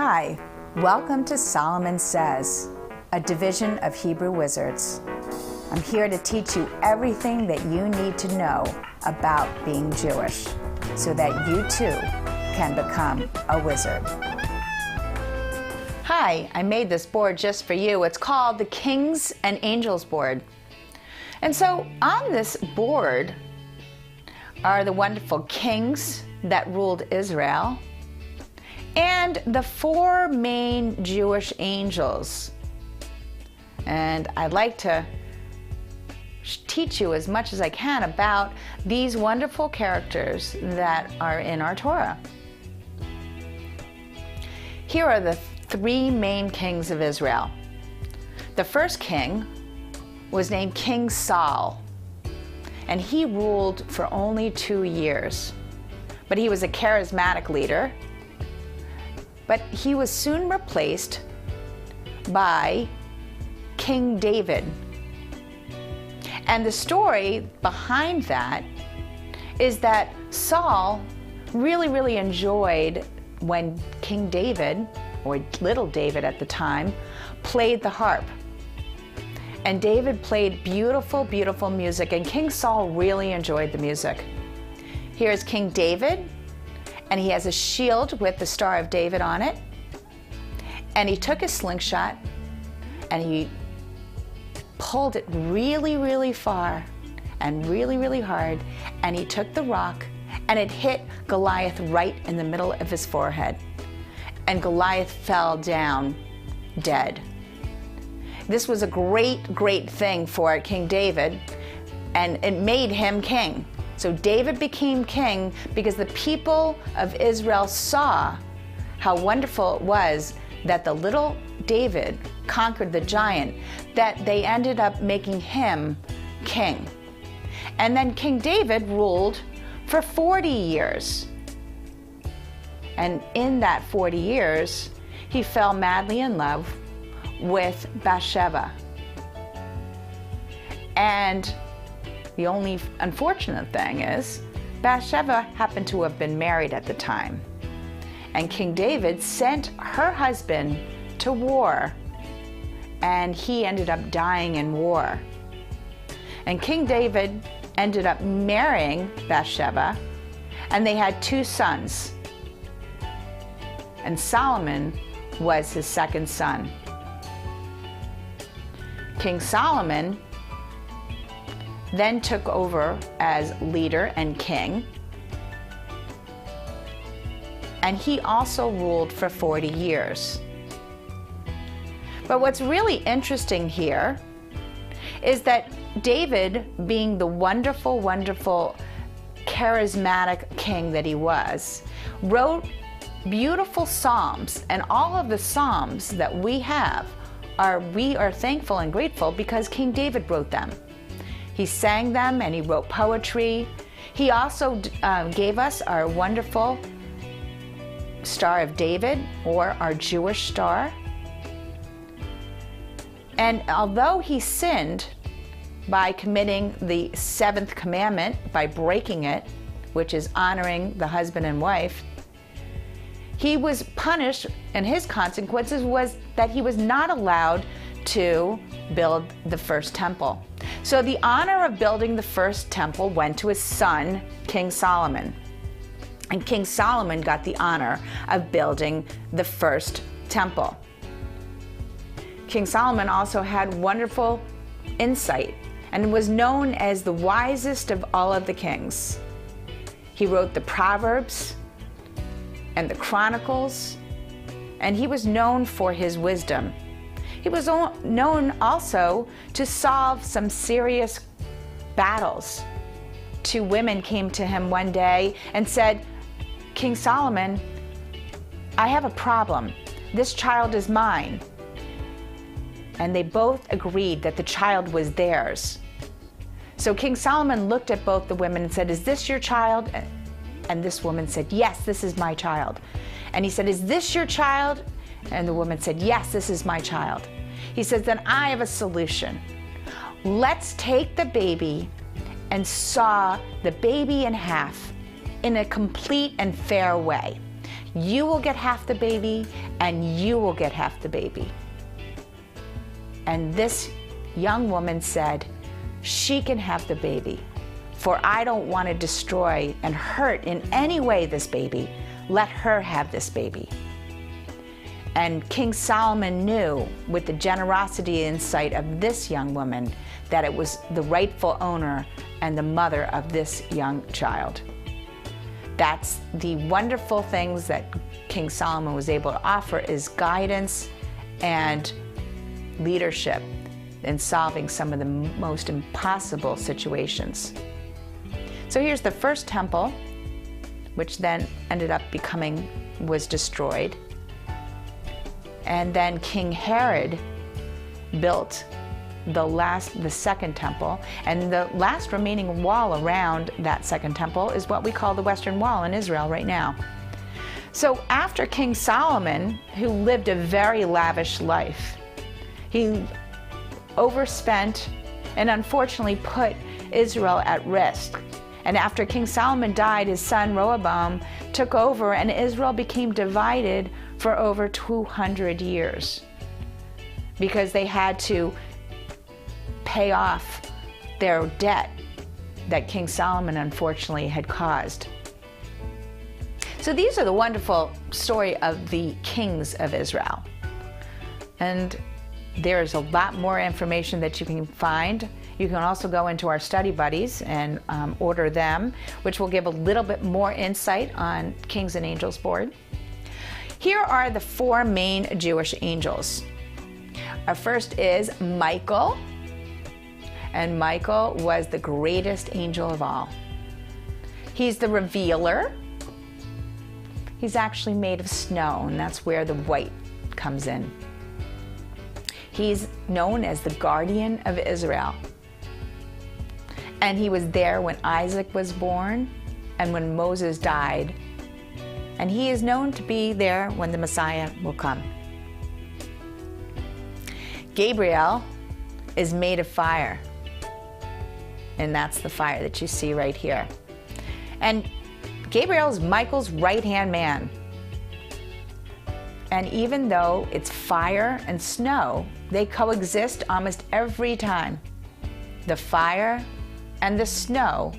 Hi, welcome to Solomon Says, a division of Hebrew Wizards. I'm here to teach you everything that you need to know about being Jewish so that you too can become a wizard. Hi, I made this board just for you. It's called the Kings and Angels board. And so on this board are the wonderful kings that ruled Israel and the four main Jewish angels. And I'd like to teach you as much as I can about these wonderful characters that are in our Torah. Here are the three main kings of Israel. The first king was named King Saul, and he ruled for only 2 years. But he was a charismatic leader. But he was soon replaced by King David. And the story behind that is that Saul really enjoyed when King David, or little David at the time, played the harp. And David played beautiful music, and King Saul really enjoyed the music. Here's King David, and he has a shield with the Star of David on it. And he took his slingshot, and he pulled it really far and really hard, and he took the rock, and it hit Goliath right in the middle of his forehead. And Goliath fell down dead. This was a great thing for King David, and it made him king. So David became king because the people of Israel saw how wonderful it was that the little David conquered the giant, that they ended up making him king. And then King David ruled for 40 years. And in that 40 years, he fell madly in love with Bathsheba. And the only unfortunate thing is Bathsheba happened to have been married at the time. And King David sent her husband to war, and he ended up dying in war. And King David ended up marrying Bathsheba, and they had 2 sons. And Solomon was his second son. King Solomon then took over as leader and king, and he also ruled for 40 years. But what's really interesting here is that David, being the wonderful charismatic king that he was, wrote beautiful psalms, and all of the psalms that we have we are thankful and grateful because King David wrote them. He sang them and he wrote poetry. He also gave us our wonderful Star of David, or our Jewish star. And although he sinned by committing the 7th commandment, by breaking it, which is honoring the husband and wife, he was punished, and his consequences was that he was not allowed to build the first temple. So the honor of building the first temple went to his son, King Solomon. And King Solomon got the honor of building the first temple. King Solomon also had wonderful insight and was known as the wisest of all of the kings. He wrote the Proverbs and the Chronicles, and he was known for his wisdom. He was known also to solve some serious battles. 2 women came to him one day and said, "King Solomon, I have a problem. This child is mine." And they both agreed that the child was theirs. So King Solomon looked at both the women and said, "Is this your child?" And this woman said, "Yes, this is my child." And he said, "Is this your child?" And the woman said, "Yes, this is my child." He says, "Then I have a solution. Let's take the baby and saw the baby in half in a complete and fair way. You will get half the baby, and you will get half the baby. And this young woman said, she can have the baby, for I don't want to destroy and hurt in any way this baby. Let her have this baby. And King Solomon knew, with the generosity and insight of this young woman, that it was the rightful owner and the mother of this young child. That's the wonderful things that King Solomon was able to offer, is guidance and leadership in solving some of the most impossible situations. So here's the first temple, which then ended up was destroyed. And then King Herod built the second temple, and the last remaining wall around that second temple is what we call the Western Wall in Israel right now. So after King Solomon, who lived a very lavish life, he overspent and unfortunately put Israel at risk. And after King Solomon died, his son Rehoboam took over, and Israel became divided for over 200 years because they had to pay off their debt that King Solomon unfortunately had caused. So these are the wonderful story of the kings of Israel. And there's a lot more information that you can find. You can also go into our study buddies and order them, which will give a little bit more insight on Kings and Angels board. Here are the 4 main Jewish angels. Our first is Michael, and Michael was the greatest angel of all. He's the revealer. He's actually made of snow, and that's where the white comes in. He's known as the guardian of Israel. And he was there when Isaac was born and when Moses died. And he is known to be there when the Messiah will come. Gabriel is made of fire. And that's the fire that you see right here. And Gabriel is Michael's right-hand man. And even though it's fire and snow, they coexist almost every time. The fire and the snow,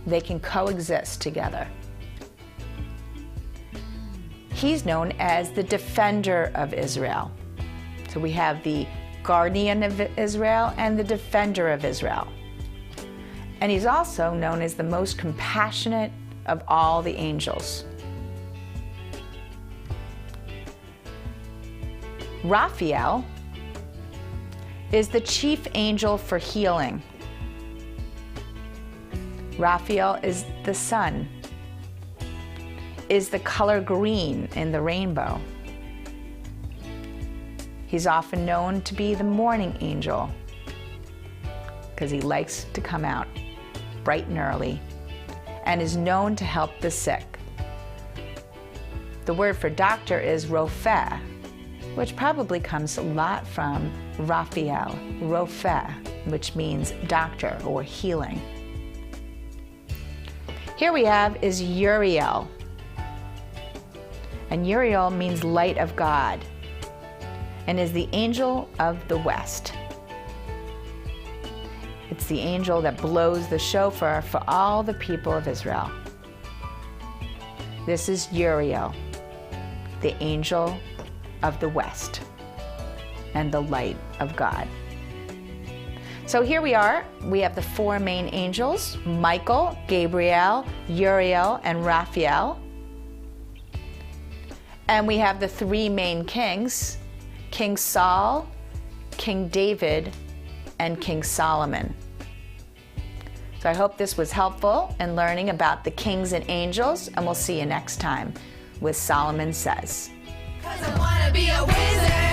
they can coexist together. He's known as the defender of Israel. So we have the guardian of Israel and the defender of Israel. And he's also known as the most compassionate of all the angels. Raphael is the chief angel for healing. Raphael is the sun, is the color green in the rainbow. He's often known to be the morning angel because he likes to come out bright and early and is known to help the sick. The word for doctor is Rophe, which probably comes a lot from Raphael, Rophe, which means doctor or healing. Here we have is Uriel. And Uriel means light of God and is the angel of the west. It's the angel that blows the shofar for all the people of Israel. This is Uriel, the angel of the west and the light of God. So here we are. We have the 4 main angels, Michael, Gabriel, Uriel, and Raphael. And we have the 3 main kings, King Saul, King David, and King Solomon. So I hope this was helpful in learning about the kings and angels, and we'll see you next time with Solomon Says. 'Cause I wanna be a wizard.